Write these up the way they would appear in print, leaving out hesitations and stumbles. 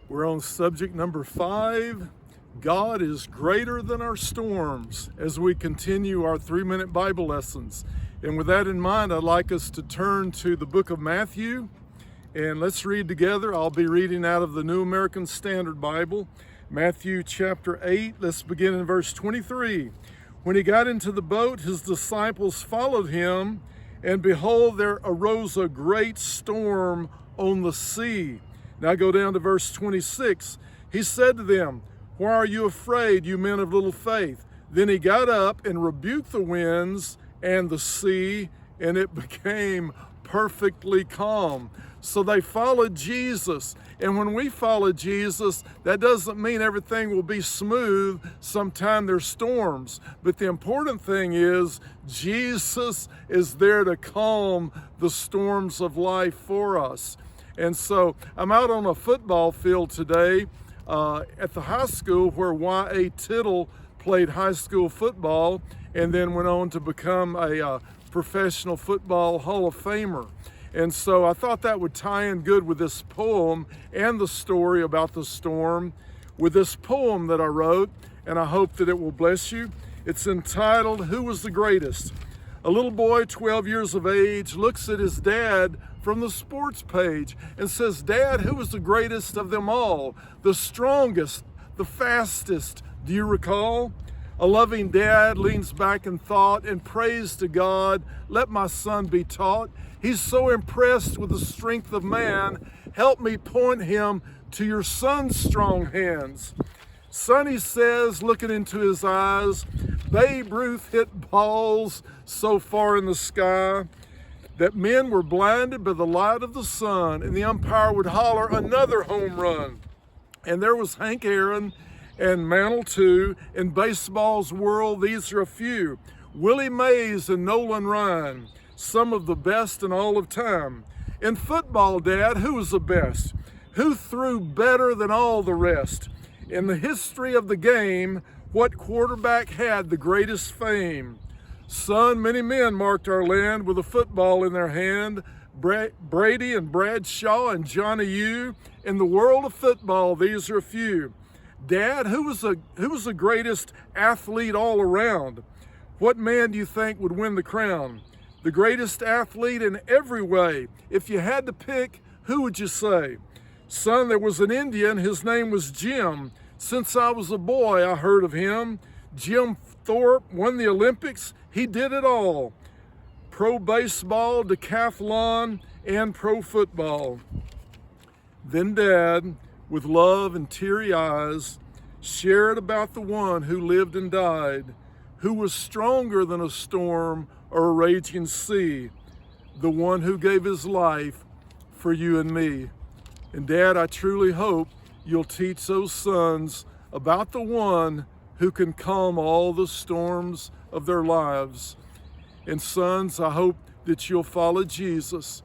We're on subject number 5. God is greater than our storms, as we continue our 3-minute Bible lessons. And with that in mind, I'd like us to turn to the book of Matthew, and let's read together. I'll be reading out of the New American Standard Bible, Matthew chapter 8. Let's begin in verse 23. When he got into the boat, his disciples followed him, and behold, there arose a great storm on the sea. Now go down to verse 26. He said to them, "Why are you afraid, you men of little faith?" Then he got up and rebuked the winds and the sea, and it became perfectly calm. So they followed Jesus. And when we follow Jesus, that doesn't mean everything will be smooth. Sometimes there's storms. But the important thing is Jesus is there to calm the storms of life for us. And so I'm out on a football field today at the high school where Y.A. Tittle played high school football and then went on to become a professional football Hall of Famer. And so I thought that would tie in good with this poem and the story about the storm with this poem that I wrote, and I hope that it will bless you. It's entitled, "Who Was the Greatest?" A little boy, 12 years of age, looks at his dad from the sports page and says, "Dad, who was the greatest of them all? The strongest, the fastest, do you recall?" A loving dad leans back in thought and prays to God, "Let my son be taught. He's so impressed with the strength of man. Help me point him to your son's strong hands." Sonny says, looking into his eyes, Babe Ruth hit balls so far in the sky that men were blinded by the light of the sun, and the umpire would holler, "Another home run." And there was Hank Aaron and Mantle too. In baseball's world, these are a few. Willie Mays and Nolan Ryan, some of the best in all of time. In football, Dad, who was the best? Who threw better than all the rest? In the history of the game, what quarterback had the greatest fame? Son, many men marked our land with a football in their hand. Brady and Bradshaw and Johnny U. In the world of football, these are a few. Dad, who was the greatest athlete all around? What man do you think would win the crown? The greatest athlete in every way. If you had to pick, who would you say? Son, there was an Indian, his name was Jim. Since I was a boy, I heard of him. Jim Thorpe won the Olympics. He did it all. Pro baseball, decathlon, and pro football. Then Dad, with love and teary eyes, shared about the one who lived and died, who was stronger than a storm or a raging sea, the one who gave his life for you and me. And Dad, I truly hope you'll teach those sons about the one who can calm all the storms of their lives. And sons, I hope that you'll follow Jesus.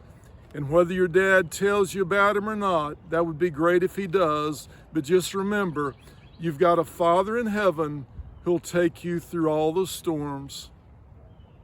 And whether your dad tells you about him or not, that would be great if he does. But just remember, you've got a Father in heaven who'll take you through all the storms.